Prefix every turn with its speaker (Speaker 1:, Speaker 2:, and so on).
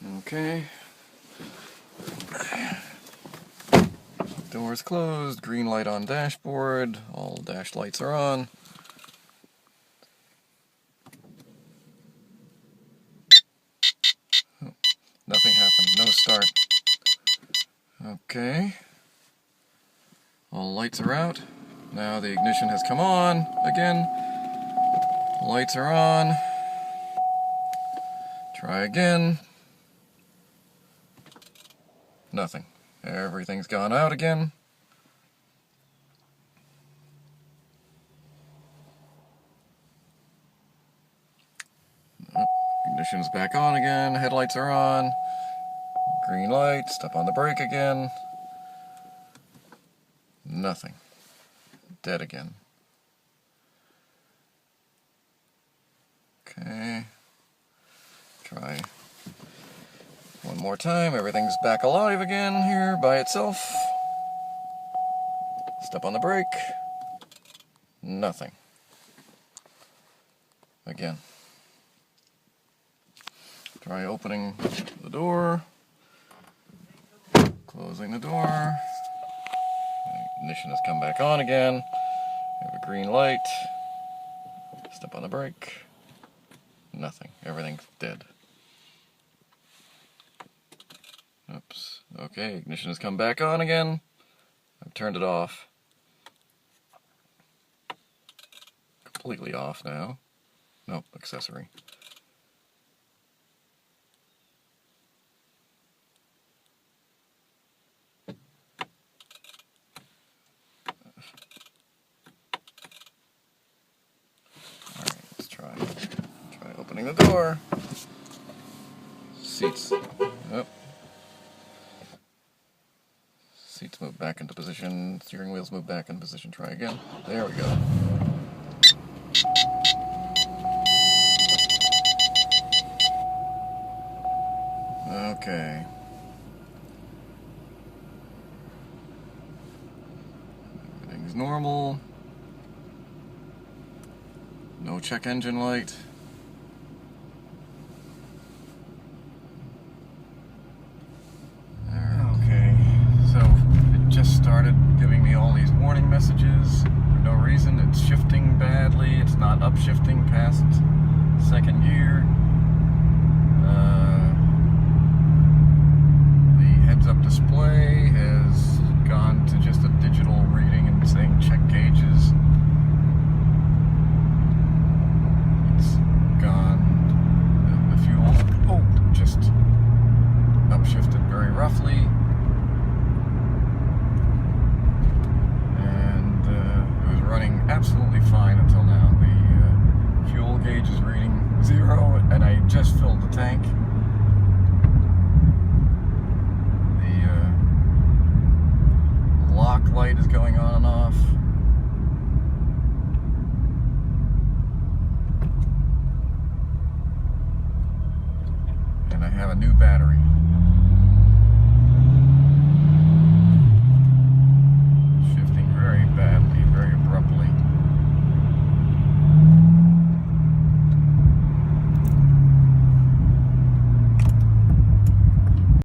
Speaker 1: Okay. Doors closed, green light on dashboard, all dash lights are on. Oh, nothing happened, no start. Okay. All lights are out. Now the ignition has come on again. Lights are on. Try again. Nothing. Everything's gone out again. Ignition's back on again. Headlights are on. Green light. Step on the brake again. Nothing. Dead again. Okay. Try one more time. Everything's back alive again here by itself. Step on the brake. Nothing. Again. Try opening the door. Closing the door. Ignition has come back on again. We have a green light. Step on the brake. Nothing. Everything's dead. Oops. Okay, ignition has come back on again. I've turned it off. Completely off now. Nope, accessory. Try opening the door. Seats. Yep. Seats move back into position. Steering wheels move back into position. Try again. There we go. Okay. Everything's normal. No check engine light. Okay, so it just started giving me all these warning messages for no reason. It's shifting badly. It's not upshifting past second gear. The heads-up display has gone to just a digital reading and saying check gauges. Just upshifted very roughly, and it was running absolutely fine until now. The fuel gauge is reading 0, and I just filled the tank. The lock light is going on and off. And I have a new battery.